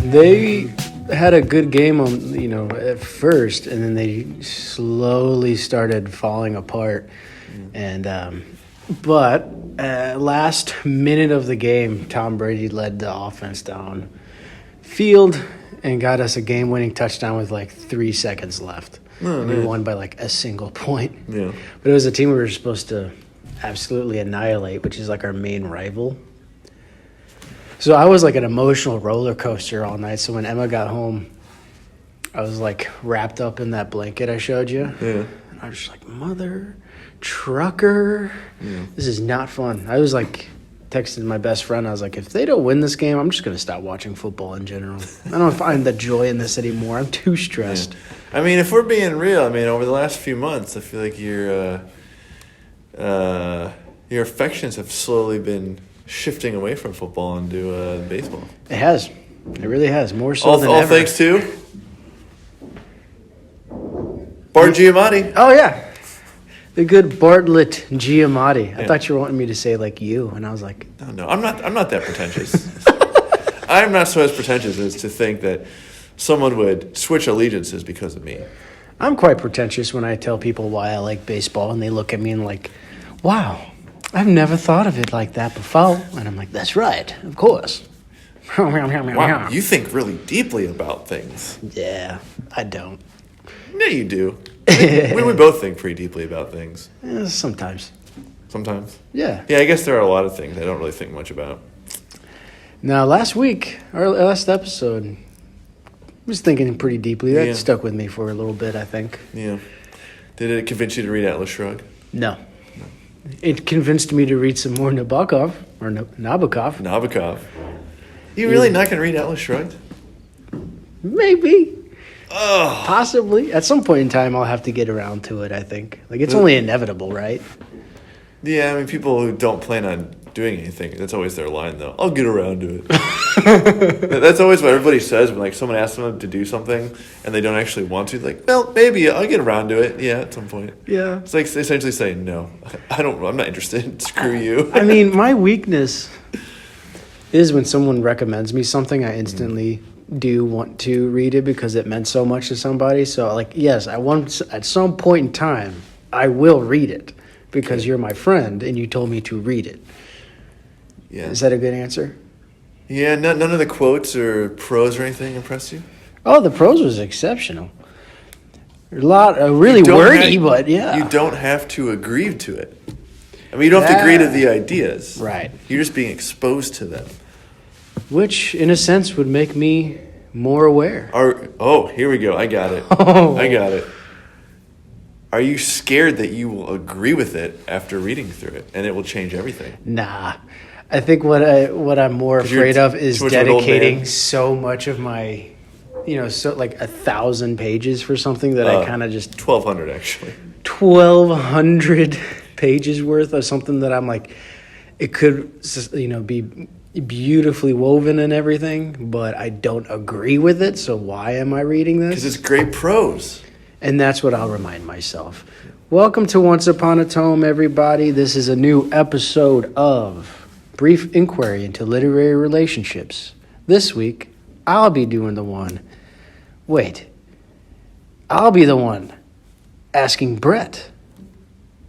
They had a good game at first, and then they slowly started falling apart. And but last minute of the game, Tom Brady led the offense down field and got us a game-winning touchdown with like 3 seconds left. And we won by like a single point. Yeah. But it was a team we were supposed to absolutely annihilate, which is like our main rival. So I was like an emotional roller coaster all night. So when Emma got home, I was like wrapped up in that blanket I showed you. Yeah. And I was just like, mother trucker. Yeah. This is not fun. I was like texting my best friend. I was like, if they don't win this game, I'm just going to stop watching football in general. I don't find the joy in this anymore. I'm too stressed. Yeah. I mean, if we're being real, over the last few months, I feel like your affections have slowly been shifting away from football into baseball. It has. It really has. More so than all ever. thanks to Bart Giamatti. Oh, yeah. The good Bartlett Giamatti. I thought you were wanting me to say like you, and I was like, No, I'm not that pretentious. I'm not so as pretentious as to think that someone would switch allegiances because of me. I'm quite pretentious when I tell people why I like baseball, and they look at me and like, wow, I've never thought of it like that before. And I'm like, that's right, of course. Wow, you think really deeply about things. Yeah, I don't. Yeah, you do. We both think pretty deeply about things. Sometimes. Sometimes? Yeah. Yeah, I guess there are a lot of things I don't really think much about. Now, last week, our last episode, I was thinking pretty deeply. That stuck with me for a little bit, I think. Yeah. Did it convince you to read Atlas Shrugged? No. It convinced me to read some more Nabokov. Nabokov. You really not going to read Atlas Shrugged? Maybe. Oh. Possibly. At some point in time, I'll have to get around to it, I think. Like, it's only inevitable, right? Yeah, people who don't plan on doing anything, that's always their line, though. I'll get around to it. That's always what everybody says when, someone asks them to do something and they don't actually want to. Like, well, maybe I'll get around to it. Yeah, at some point. Yeah. It's like essentially saying, no, I'm not interested. Screw you. My weakness is when someone recommends me something, I instantly do want to read it because it meant so much to somebody. So, yes, at some point in time, I will read it because you're my friend and you told me to read it. Yeah. Is that a good answer? Yeah, none of the quotes or prose or anything impressed you? Oh, the prose was exceptional. A lot, really wordy, but yeah. You don't have to agree to it. You don't have to agree to the ideas. Right. You're just being exposed to them. Which, in a sense, would make me more aware. Here we go. I got it. I got it. Are you scared that you will agree with it after reading through it and it will change everything? Nah. I think what I'm more afraid of is dedicating so much of my, 1,000 pages for something that I kind of just 1,200 actually. 1,200 pages worth of something that I'm like, it could be beautifully woven and everything, but I don't agree with it. So why am I reading this? Because it's great prose. And that's what I'll remind myself. Welcome to Once Upon a Tome, everybody. This is a new episode of Brief Inquiry into Literary Relationships. This week, I'll be doing the one. I'll be the one asking Brett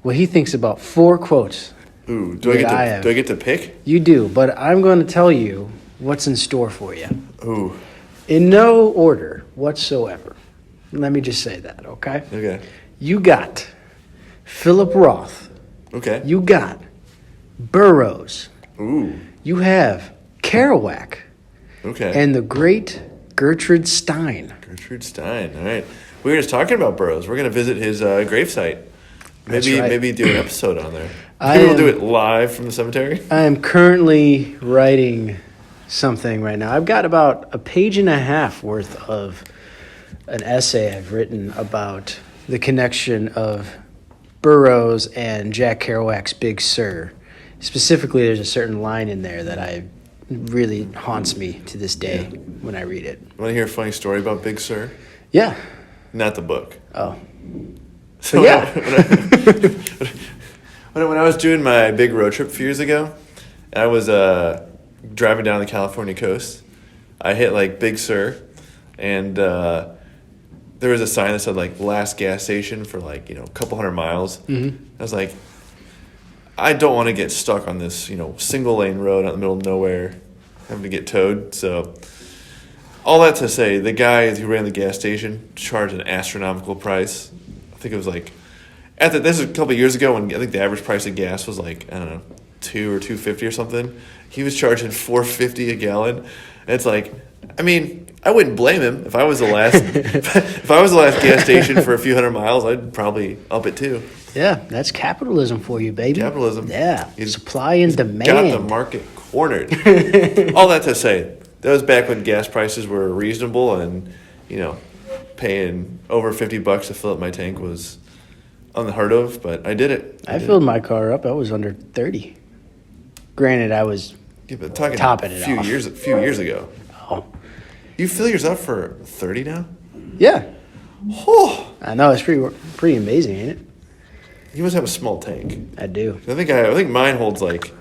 what he thinks about 4 quotes. Ooh, do I get to pick? You do, but I'm going to tell you what's in store for you. Ooh. In no order whatsoever. Let me just say that, okay? Okay. You got Philip Roth. Okay. You got Burroughs. Ooh. You have Kerouac. Okay. And the great Gertrude Stein. Gertrude Stein. All right. We were just talking about Burroughs. We're going to visit his gravesite. Maybe do an episode on there. Maybe we'll do it live from the cemetery. I am currently writing something right now. I've got about a page and a half worth of an essay I've written about the connection of Burroughs and Jack Kerouac's Big Sur. Specifically, there's a certain line in there that I really haunts me to this day when I read it. Want to hear a funny story about Big Sur? Yeah. Not the book. Oh. So yeah. When I was doing my big road trip a few years ago, I was driving down the California coast. I hit like Big Sur, and there was a sign that said like last gas station for like, a couple hundred miles. Mm-hmm. I was like, I don't want to get stuck on this, single lane road out in the middle of nowhere, having to get towed. So all that to say, the guy who ran the gas station charged an astronomical price. I think it was like, this was a couple of years ago when I think the average price of gas was like, I don't know, $2 or $2.50 or something. He was charging $4.50 a gallon. And it's like, I mean, I wouldn't blame him if I was the last if I was the last gas station for a few hundred miles. I'd probably up it too. Yeah, that's capitalism for you, baby. Capitalism. Yeah, He's supply and demand. Got the market cornered. All that to say, that was back when gas prices were reasonable, and paying over $50 to fill up my tank was unheard of. But I did it. I filled my car up. I was under 30. Granted, I was but talking topping it a few off. years ago. Oh, You fill yours up for 30 now? yeah. Oh, I know, it's pretty amazing, ain't it? you must have a small tank. I do. I think mine holds like.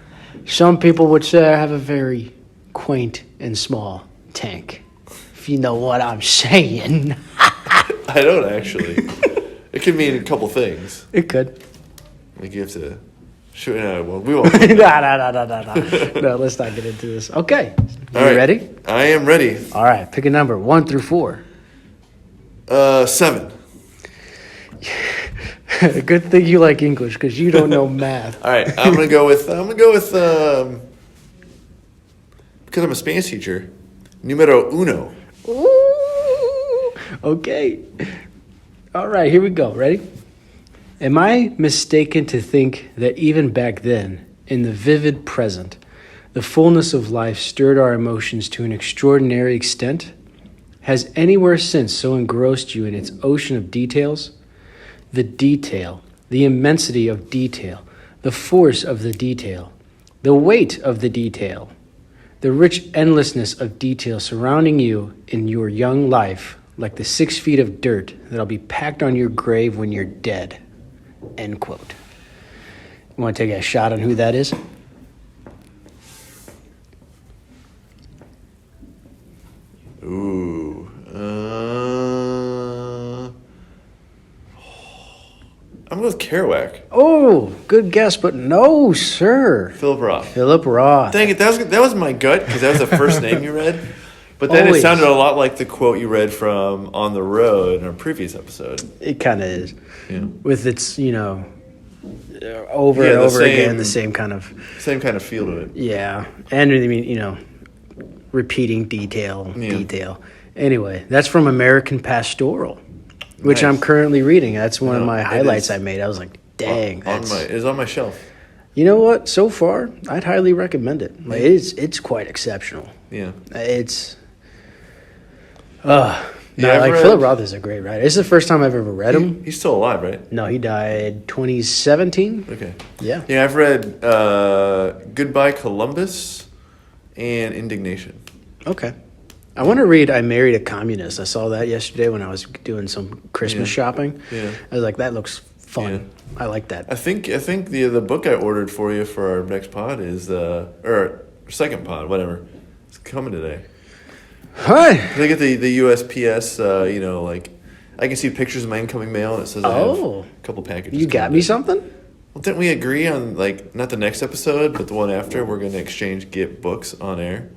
Some people would say I have a very quaint and small tank, if you know what I'm saying. I don't actually. It could mean a couple things. It could. Like you have to shoot. Well, we won't. No, let's not get into this. Okay, you All right. ready? I am ready. All right, pick a number, 1 through 4. 7. Good thing you like English, because you don't know math. All right, I'm gonna go with because I'm a Spanish teacher. Numero uno. Ooh, okay. All right, here we go. Ready? Am I mistaken to think that even back then, in the vivid present, the fullness of life stirred our emotions to an extraordinary extent? Has anywhere since so engrossed you in its ocean of details? The detail, the immensity of detail, the force of the detail, the weight of the detail, the rich endlessness of detail surrounding you in your young life, like the 6 feet of dirt that'll be packed on your grave when you're dead. End quote. You want to take a shot on who that is? Ooh. I'm going with Kerouac. Oh, good guess, but no, sir. Philip Roth. Philip Roth. Dang it, that was my gut because that was the first name you read. But then Always. it sounded a lot like the quote you read from On the Road in our previous episode. It kind of is. Yeah. With its, over Yeah, and over again, the same kind of, Same kind of feel to it. yeah. And I mean, repeating detail. Anyway, that's from American Pastoral, which Nice. I'm currently reading. That's one of No, my it highlights is. I made. I was like, dang. It is on my shelf. You know what? So far, I'd highly recommend it. Like, it's quite exceptional. Yeah. It's... Yeah, I've read- Philip Roth is a great writer. It's the first time I've ever read him. He's still alive, right? No, he died 2017. Okay. Yeah. Yeah, I've read Goodbye Columbus and Indignation. Okay. I want to read I Married a Communist. I saw that yesterday when I was doing some Christmas Yeah. shopping. Yeah. I was like, that looks fun. Yeah. I like that. I think the book I ordered for you for our next pod is or second pod, whatever. It's coming today. Hi. They get the USPS, like I can see pictures of my incoming mail and it says I have Oh. a couple packages. You got coming me in. something? Well, didn't we agree on not the next episode, but the one after? We're going to exchange Get books on air.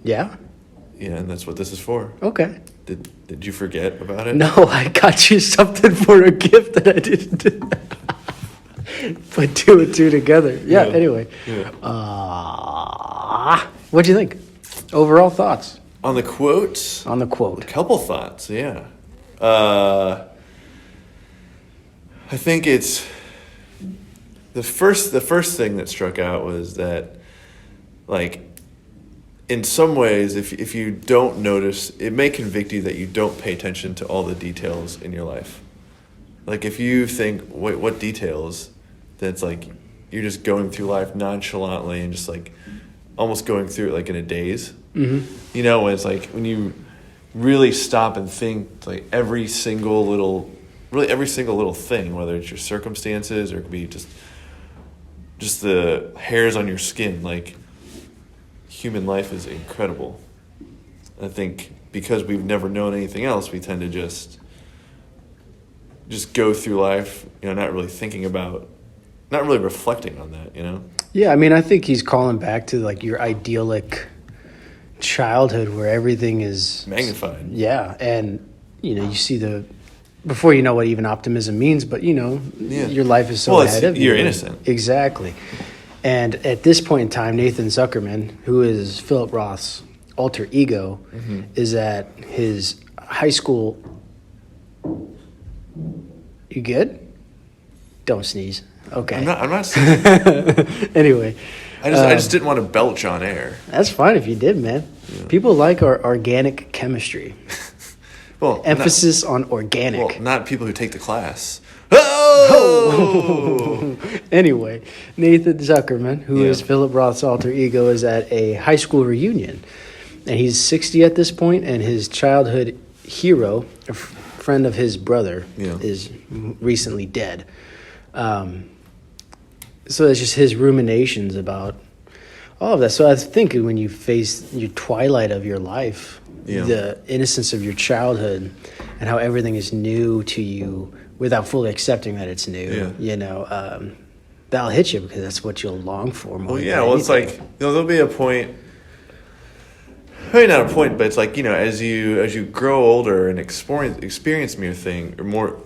Yeah. Yeah, and that's what this is for. Okay. Did you forget about it? No, I got you something for a gift that I didn't put 2 and 2 together. Yeah, Yeah. anyway. Yeah. What'd you think? Overall thoughts On the quote, on the quote. couple thoughts. Yeah, I think it's the first thing that struck out was that, in some ways, if you don't notice, it may convict you that you don't pay attention to all the details in your life. Like if you think, wait, what details? Then it's like you're just going through life nonchalantly and just almost going through it like in a daze. Mm-hmm. You know, when it's like when you really stop and think like every single little thing, whether it's your circumstances or it could be just the hairs on your skin. Like, human life is incredible. I think because we've never known anything else, we tend to just go through life, you know, not really reflecting on that, you know? Yeah, I mean, I think he's calling back to like your idyllic childhood where everything is magnified. Yeah, and you know, you see before you know what even optimism means, but you know, your life is so ahead of you. You're innocent. Exactly. And at this point in time, Nathan Zuckerman, who is Philip Roth's alter ego, is at his high school. You good? Don't sneeze. Okay. I'm not sneezing. Anyway. I just didn't want to belch on air. That's fine if you did, man. Yeah. People like our organic chemistry. Well, emphasis on organic. Well, not people who take the class. Oh! Anyway, Nathan Zuckerman, who is Philip Roth's alter ego, is at a high school reunion. And he's 60 at this point, and his childhood hero, a friend of his brother, is recently dead. So it's just his ruminations about all of that. So I think when you face your twilight of your life, the innocence of your childhood and how everything is new to you without fully accepting that it's new, you know, that'll hit you because that's what you'll long for more. It's like, you know, there'll be a point, maybe not a point, but it's like, you know, as you grow older and experience more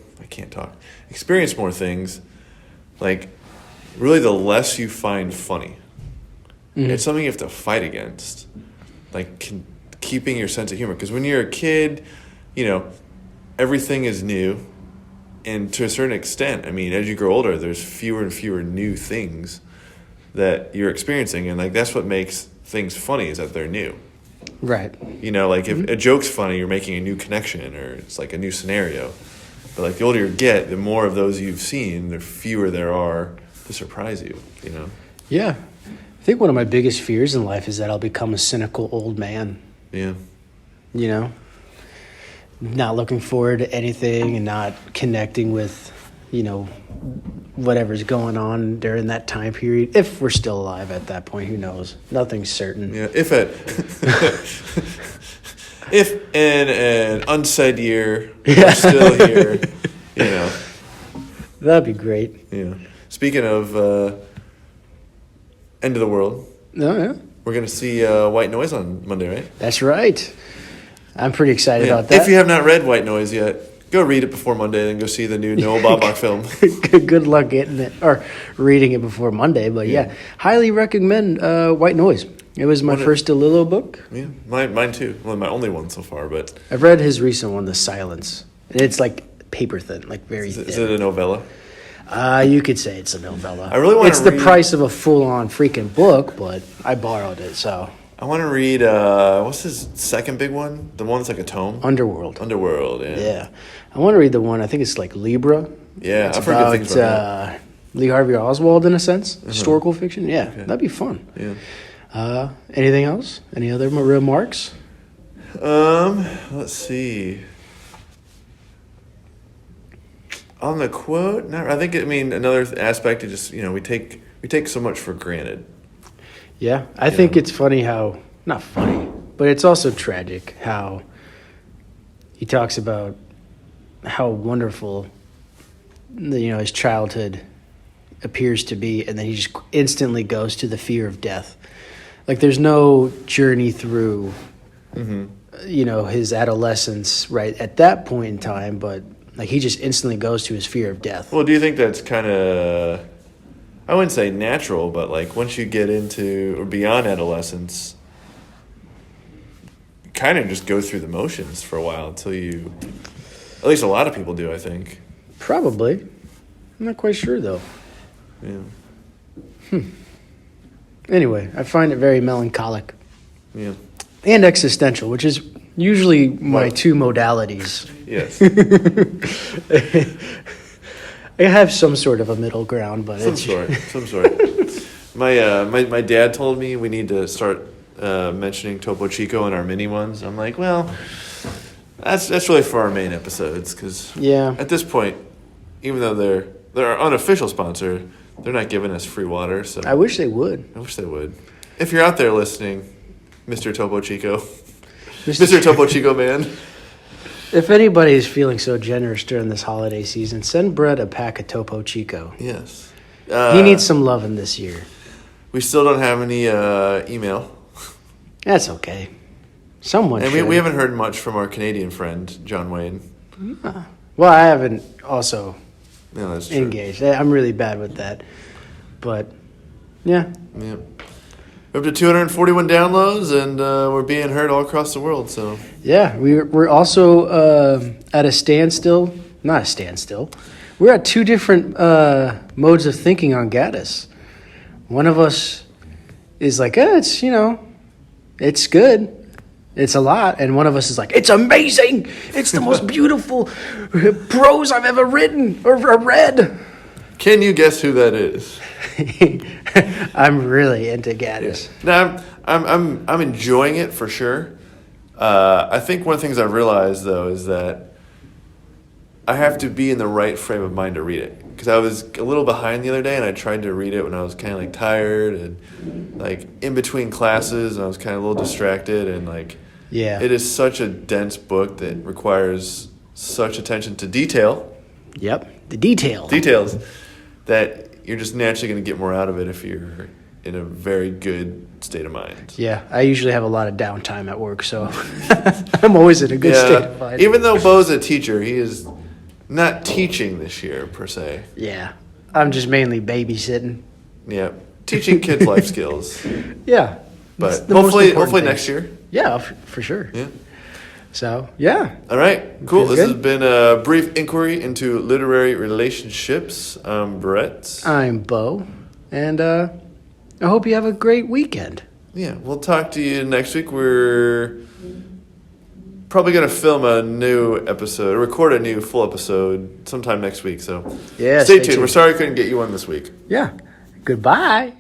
things, like, really the less you find funny. Mm-hmm. It's something you have to fight against, like keeping your sense of humor. Because when you're a kid, you know, everything is new. And to a certain extent, I mean, as you grow older, there's fewer and fewer new things that you're experiencing. And, like, that's what makes things funny is that they're new. Right. You know, like, if a joke's funny, you're making a new connection or it's, like, a new scenario. But, like, the older you get, the more of those you've seen, the fewer there are to surprise you, you know? Yeah. I think one of my biggest fears in life is that I'll become a cynical old man. Yeah. You know? Not looking forward to anything and not connecting with, you know, whatever's going on during that time period. If we're still alive at that point, who knows? Nothing's certain. Yeah, if in an unsaid year we're still here, you know. That'd be great. Yeah. Speaking of end of the world. Oh, yeah. We're going to see White Noise on Monday, right? That's right. I'm pretty excited about that. If you have not read White Noise yet, go read it before Monday, then go see the new Noah Baumbach film. Good luck getting it or reading it before Monday. But yeah, highly recommend White Noise. It was my first DeLillo book. Yeah, mine too. Well, my only one so far, but I've read his recent one, The Silence. And it's like paper thin, like very thin. Is it a novella? You could say it's a novella. I really want to It's the price of a full-on freaking book, but I borrowed it, so. I want to read, what's his second big one? The one that's like a tome? Underworld, yeah. Yeah. I want to read the one, I think it's like Libra. Yeah, it's I've heard good things about that. Lee Harvey Oswald, in a sense. Historical fiction. Yeah, that'd be fun. Yeah. Anything else? Any other remarks? Let's see. On the quote, another aspect is just, you know, we take so much for granted. Yeah, I think it's funny how, not funny, but it's also tragic how he talks about how wonderful, you know, his childhood appears to be, and then he just instantly goes to the fear of death. Like, there's no journey through, you know, his adolescence right at that point in time, but like he just instantly goes to his fear of death. Well, do you think that's kind of, I wouldn't say natural, but like once you get into or beyond adolescence, you kind of just go through the motions for a while until you, at least a lot of people do, I think. Probably. I'm not quite sure, though. Yeah. Anyway, I find it very melancholic. Yeah. And existential, which is usually my two modalities. Yes. I have some sort of a middle ground, but some sort. My dad told me we need to start mentioning Topo Chico in our mini ones. I'm like, well, that's really for our main episodes because Yeah. at this point, even though they're our unofficial sponsor, they're not giving us free water. So I wish they would. I wish they would. If you're out there listening, Mr. Topo Chico, Mr. Topo Chico man. If anybody is feeling so generous during this holiday season, send Brett a pack of Topo Chico. Yes. He needs some loving this year. We still don't have any email. That's okay. Someone And should. we haven't heard much from our Canadian friend, John Wayne. Well, I haven't also No, that's true. engaged. I'm really bad with that. But, yeah. Yeah. We're up to 241 downloads, and we're being heard all across the world. So Yeah, we're also at a standstill. Not a standstill. We're at two different modes of thinking on Gaddis. One of us is like, it's, it's good. It's a lot. And one of us is like, it's amazing. It's the most beautiful prose I've ever written or read. can you guess who that is? I'm really into Gaddis. Now, I'm enjoying it for sure. I think one of the things I've realized though is that I have to be in the right frame of mind to read it because I was a little behind the other day and I tried to read it when I was kind of like tired and like in between classes and I was kind of a little distracted and like Yeah. it is such a dense book that requires such attention to details The details. that you're just naturally going to get more out of it if you're in a very good state of mind. Yeah, I usually have a lot of downtime at work, so I'm always in a good state of mind. Even though Bo's a teacher, he is not teaching this year per se. Yeah, I'm just mainly babysitting. Yeah, teaching kids life skills. Yeah, But it's the most hopefully important thing. next year. Yeah, for sure. Yeah. So yeah, All right, cool. Feels This good. has been a brief inquiry into literary relationships. I'm Brett. I'm Bo, and I hope you have a great weekend. Yeah, we'll talk to you next week. We're probably going to film a new episode, record a new full episode sometime next week. So Yeah, stay tuned. We're sorry I couldn't get you one this week. Yeah, goodbye.